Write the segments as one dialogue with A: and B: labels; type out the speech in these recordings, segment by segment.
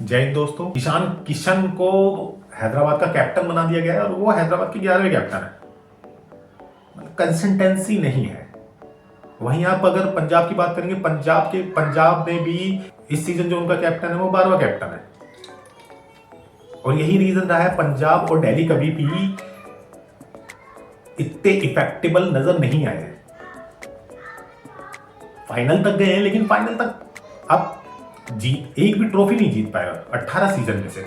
A: जय हिंद दोस्तों। ईशान किशन को हैदराबाद का कैप्टन बना दिया गया है और वो हैदराबाद के 11वें कैप्टन है। कंसिस्टेंसी नहीं है। वहीं आप अगर पंजाब की बात करेंगे, पंजाब में भी इस सीजन जो उनका कैप्टन है वो 12वां कैप्टन है। और यही रीजन रहा है, पंजाब और दिल्ली कभी भी इतने इफेक्टिबल नजर नहीं आए हैं। फाइनल तक गए हैं लेकिन फाइनल तक अब एक भी ट्रॉफी नहीं जीत पाया 18 सीजन में से।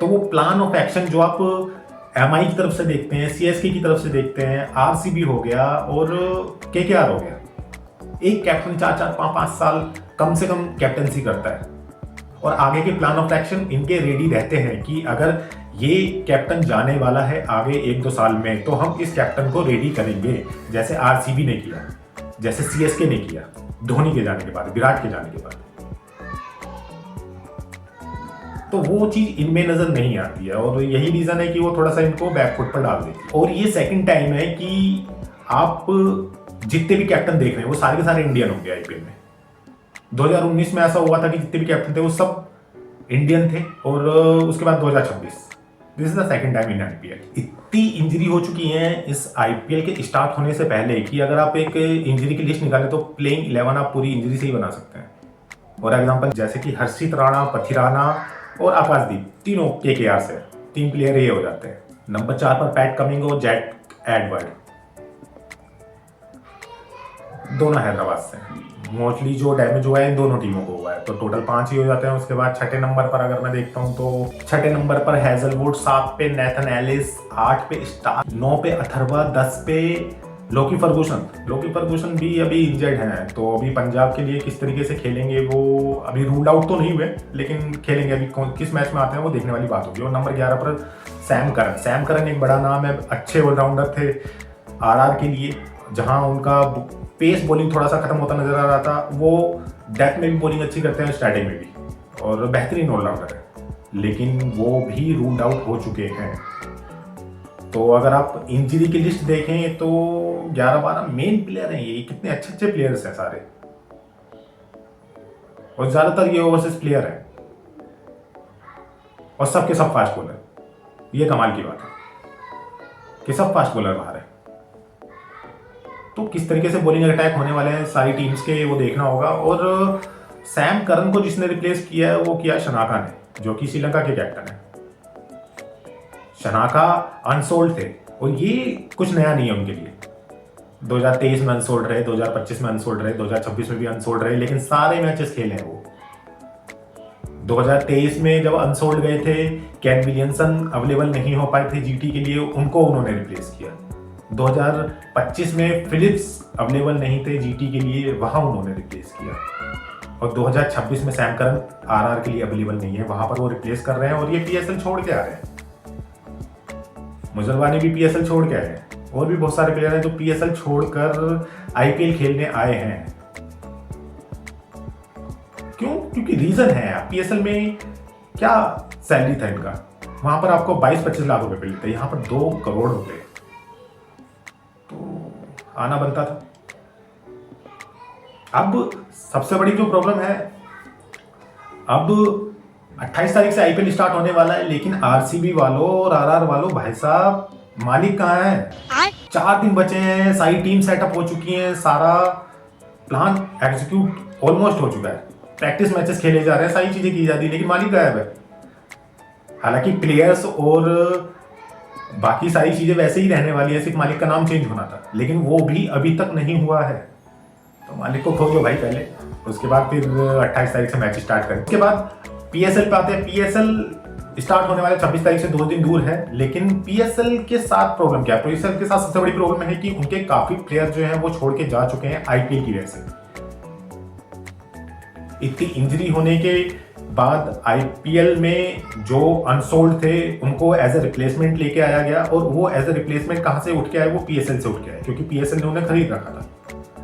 A: तो वो प्लान ऑफ एक्शन जो आप एमआई की तरफ से देखते हैं, सीएसके की तरफ से देखते हैं, आरसीबी हो गया और केकेआर हो गया, एक कैप्टन 4-5 साल कम से कम कैप्टनसी करता है और आगे के प्लान ऑफ एक्शन इनके रेडी रहते हैं कि अगर ये कैप्टन जाने वाला है आगे 1-2 साल में तो हम इस कैप्टन को रेडी करेंगे, जैसे आरसीबी ने किया, जैसे सीएसके ने किया धोनी के जाने के बाद, विराट के जाने के बाद। तो वो चीज इनमें नजर नहीं आती है और यही रीजन है कि वो थोड़ा सा इनको बैकफुट पर डाल देती है। और ये सेकंड टाइम है कि आप जितने भी कैप्टन देख रहे हैं वो सारे के सारे इंडियन होंगे आईपीएल में। 2019 में ऐसा हुआ था कि जितने भी कैप्टन थे वो सब इंडियन थे और उसके बाद 2026 this is the second time in IPL. इतनी इंजरी हो चुकी है इस आईपीएल के स्टार्ट होने से पहले कि अगर आप एक इंजरी की लिस्ट निकालें तो प्लेइंग 11 आप पूरी इंजरी से ही बना सकते हैं। और एग्जांपल जैसे कि हर्षित राणा, पथिराना और आकाशदीप, तीनों केकेआर से 3 प्लेयर ये हो जाते हैं। नंबर 4 पर पैट कमिंग और जैक एडवर्ड, दोनों हैदराबाद से। मोस्टली जो डैमेज हुआ है इन दोनों टीमों को हुआ है, तो टोटल 5 ही हो जाते हैं। उसके बाद छठे नंबर पर अगर मैं देखता हूं तो छठे नंबर पर हैजलवुड, 7 पे नेथन एलिस, 8 पे स्टार, 9 पे अथर्वा, 10 पे लोकी फर्गूसन भी अभी इंजर्ड हैं। तो अभी पंजाब के लिए किस तरीके से खेलेंगे वो अभी रूल्ड आउट तो नहीं हुए, लेकिन खेलेंगे। अभी किस मैच में आते हैं वो देखने वाली बात होगी। और नंबर 11 पर सैम करन एक बड़ा नाम है, अच्छे ऑलराउंडर थे आरआर के लिए, जहां उनका पेस बॉलिंग थोड़ा सा खत्म होता नजर आ रहा था। वो डेथ में भी बॉलिंग अच्छी करते हैं, स्टार्टिंग में भी, और बेहतरीन ऑलराउंडर है, लेकिन वो भी रूल्ड आउट हो चुके हैं। तो अगर आप इंजरी की लिस्ट देखें तो 11-12 मेन प्लेयर हैं। ये कितने अच्छे प्लेयर्स हैं सारे, और ज्यादातर ये ओवरसीज प्लेयर हैं और सबके सब फास्ट बॉलर। ये कमाल की बात है कि सब फास्ट बॉलर बाहर है। तो किस तरीके से बॉलिंग अटैक होने वाले हैं सारी टीम्स के वो देखना होगा। और सैम करन को जिसने रिप्लेस किया है वो किया शनाका ने, जो कि श्रीलंका के कैप्टन है। शनाका अनसोल्ड थे और ये कुछ नया नहीं है उनके लिए। 2023 में अनसोल्ड रहे, 2025 में अनसोल्ड रहे, 2026 में भी अनसोल्ड रहे, लेकिन सारे मैचेस खेले हैं वो। 2023 में जब अनसोल्ड गए थे, केन विलियमसन अवेलेबल नहीं हो पाए थे जीटी के लिए, उनको उन्होंने रिप्लेस किया। 2025 में फिलिप्स अवेलेबल नहीं थे जीटी के लिए, वहां उन्होंने रिप्लेस किया। और 2026 में सैम करन आरआर के लिए अवेलेबल नहीं है, वहां पर वो रिप्लेस कर रहे हैं। और ये पीएसएल छोड़ के आ रहे हैं। मुजरवानी भी पीएसएल छोड़ के आए हैं, और भी बहुत सारे प्लेयर हैं जो पीएसएल छोड़कर आईपीएल खेलने आए हैं। क्यों? क्योंकि रीजन है, पीएसएल में क्या सैलरी था इनका, वहां पर आपको 22-25 लाख रुपए मिलते, यहाँ पर 2 करोड़ रुपए, तो आना बनता था। अब सबसे बड़ी जो प्रॉब्लम है, अब 28 तारीख से आईपीएल स्टार्ट होने वाला है, लेकिन आरसीबी वालों और आरआर वालों, भाई साहब मालिक कहाँ है? 4 दिन बचे हैं, सारी टीम सेटअप हो चुकी है, सारा प्लान एग्जीक्यूट ऑलमोस्ट हो चुका है, प्रैक्टिस मैचेस खेले जा रहे हैं, सारी चीजें की जा रही है, लेकिन मालिक गायब है। हालांकि प्लेयर्स और बाकी सारी चीजें वैसे ही रहने वाली है, सिर्फ मालिक का नाम चेंज होना था, लेकिन वो भी अभी तक नहीं हुआ है। तो मालिक को खोजो भाई पहले, उसके बाद फिर 28 तारीख से मैच स्टार्ट करें। उसके बाद पीएसएल पे आते हैं। पीएसएल स्टार्ट होने वाले 26 तारीख से 2 दिन दूर है, लेकिन पीएसएल के साथ प्रॉब्लम क्या है? पीएसएल के साथ सबसे बड़ी प्रॉब्लम है कि उनके काफी प्लेयर जो हैं वो छोड़ के जा चुके हैं आईपीएल की वजह से। इतनी इंजरी होने के बाद आईपीएल में जो अनसोल्ड थे उनको एज ए रिप्लेसमेंट लेके आया गया, और वो एज ए रिप्लेसमेंट कहां से उठ के आए? वो पीएसएल से उठ के आए, क्योंकि पीएसएल ने उन्हें खरीद रखा था।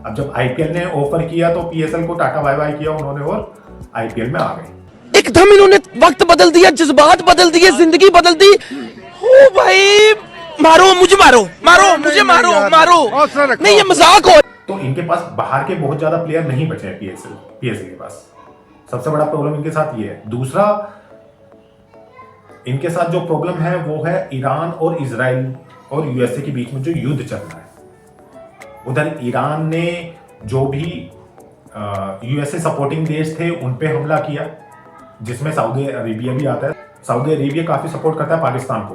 A: अब जब आईपीएल ने ऑफर किया तो पीएसएल को टाटा बाय बाय किया उन्होंने और आईपीएल में आ गए।
B: एकदम इन्होंने वक्त बदल दिया, जज्बात बदल दिए, जिंदगी बदल दी। ओ भाई, मारो मुझे, मारो मुझे, मारो नहीं, ये मजाक हो।
A: तो इनके पास बाहर के बहुत ज्यादा प्लेयर नहीं बचे हैं पीएसएल के पास। सबसे बड़ा प्रॉब्लम इनके साथ ये है। दूसरा, इनके साथ जो प्रॉब्लम है वो है ईरान और इजराइल और यूएसए के बीच में जो युद्ध चल रहा है। उधर ईरान ने जो भी यूएसए सपोर्टिंग देश थे उन पे हमला किया, जिसमें सऊदी अरेबिया भी आता है। सऊदी अरेबिया काफी सपोर्ट करता है पाकिस्तान को,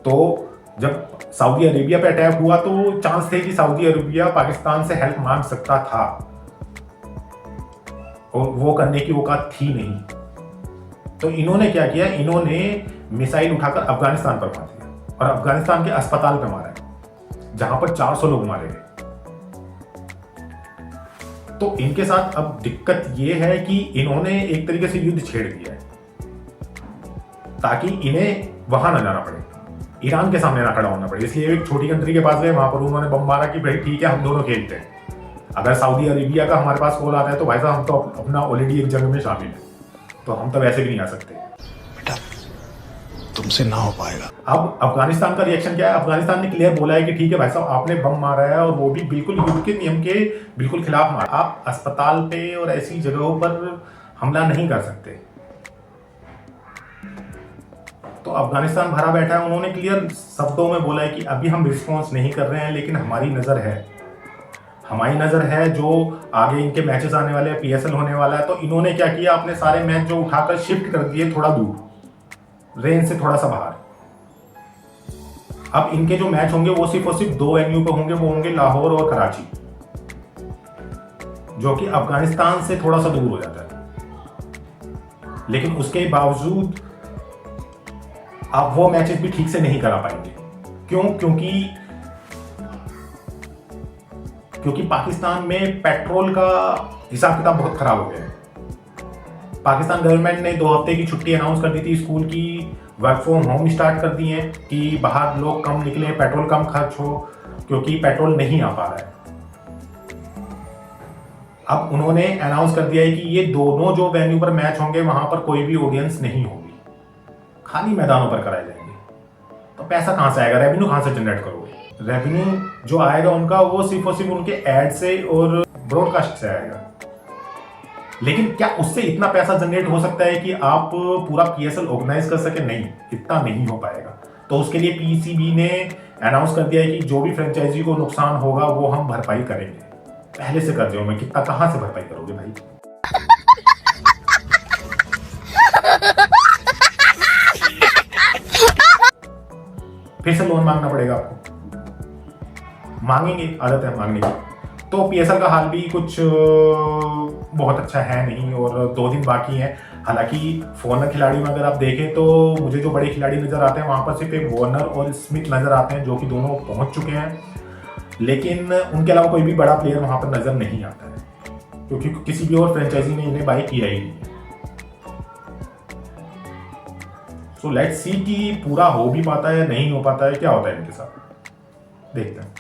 A: तो जब सऊदी अरेबिया पे अटैक हुआ तो चांस थे कि सऊदी अरेबिया पाकिस्तान से हेल्प मांग सकता था, और वो करने की औकात थी नहीं। तो इन्होंने क्या किया, इन्होंने मिसाइल उठाकर अफगानिस्तान पर मार दिया और अफगानिस्तान के अस्पताल पे मारा है, जहां पर 400 लोग मारे गए। तो इनके साथ अब दिक्कत ये है कि इन्होंने एक तरीके से युद्ध छेड़ दिया है ताकि इन्हें वहां ना जाना पड़े, ईरान के सामने ना खड़ा होना पड़े। इसलिए एक छोटी कंट्री के पास गए, वहां पर उन्होंने बम मारा कि भाई ठीक है हम दोनों खेलते हैं। अगर सऊदी अरेबिया का हमारे पास कॉल आता है तो भाई साहब हम तो अपना ऑलरेडी एक जंग में शामिल है, तो हम तो वैसे भी नहीं आ सकते।
C: बेटा तुमसे ना हो पाएगा।
A: अब अफगानिस्तान का रिएक्शन क्या है? अफगानिस्तान ने क्लियर बोला है कि ठीक है भाई साहब आपने बम मारा है, और वो भी बिल्कुल युद्ध के नियम के बिल्कुल खिलाफ मारा। आप अस्पताल पे और ऐसी जगहों पर हमला नहीं कर सकते। तो अफगानिस्तान भरा बैठा है, उन्होंने क्लियर शब्दों में बोला है कि अभी हम रिस्पॉन्स नहीं कर रहे हैं, लेकिन हमारी नजर है जो आगे इनके मैचेस आने वाले हैं, पीएसएल होने वाला है। तो इन्होंने क्या किया, अपने सारे मैच जो उठाकर शिफ्ट कर दिए थोड़ा दूर, रेंज से थोड़ा सा बाहर। अब इनके जो मैच होंगे वो सिर्फ और सिर्फ 2 वेन्यू पे होंगे, वो होंगे लाहौर और कराची, जो कि अफगानिस्तान से थोड़ा सा दूर हो जाता है। लेकिन उसके बावजूद आप वो मैचेस भी ठीक से नहीं करा पाएंगे। क्यों? क्योंकि पाकिस्तान में पेट्रोल का हिसाब किताब बहुत खराब हो गया है। पाकिस्तान गवर्नमेंट ने 2 हफ्ते की छुट्टी अनाउंस कर दी थी, स्कूल की वर्क फ्रॉम होम स्टार्ट कर दी है कि बाहर लोग कम निकले, पेट्रोल कम खर्च हो, क्योंकि पेट्रोल नहीं आ पा रहा है। अब उन्होंने अनाउंस कर दिया है कि ये दोनों जो वेन्यू पर मैच होंगे वहां पर कोई भी ऑडियंस नहीं होगी, खाली मैदानों पर कराए जाएंगे। तो पैसा कहां से आएगा, रेवेन्यू कहां से जनरेट करोगे? रेवेन्यू जो आएगा उनका वो सिर्फ और सिर्फ उनके एड से और ब्रॉडकास्ट से आएगा। लेकिन क्या उससे इतना पैसा जनरेट हो सकता है कि आप पूरा पीएसएल ऑर्गेनाइज कर सके? नहीं, इतना नहीं हो पाएगा। तो उसके लिए पीसीबी ने अनाउंस कर दिया है कि जो भी फ्रेंचाइजी को नुकसान होगा वो हम भरपाई करेंगे। पहले से कर दिया, मैं कितना कहां से भरपाई करोगे भाई? फिर से लोन मांगना पड़ेगा आपको, मांगेंगे, आदत है मांगने की। तो पीएसएल का हाल भी कुछ बहुत अच्छा है नहीं, और 2 दिन बाकी हैं। हालांकि फॉरनर खिलाड़ी में अगर आप देखें तो मुझे जो बड़े खिलाड़ी नजर आते हैं वहां पर सिर्फ एक वार्नर और स्मिथ नजर आते हैं, जो कि दोनों पहुंच चुके हैं। लेकिन उनके अलावा कोई भी बड़ा प्लेयर वहां पर नजर नहीं आता है, क्योंकि किसी भी और फ्रेंचाइजी ने इन्हें बाय किया ही नहीं। सो लेट्स सी कि पूरा हो भी पाता है, नहीं हो पाता है, क्या होता है इनके साथ, देखते हैं।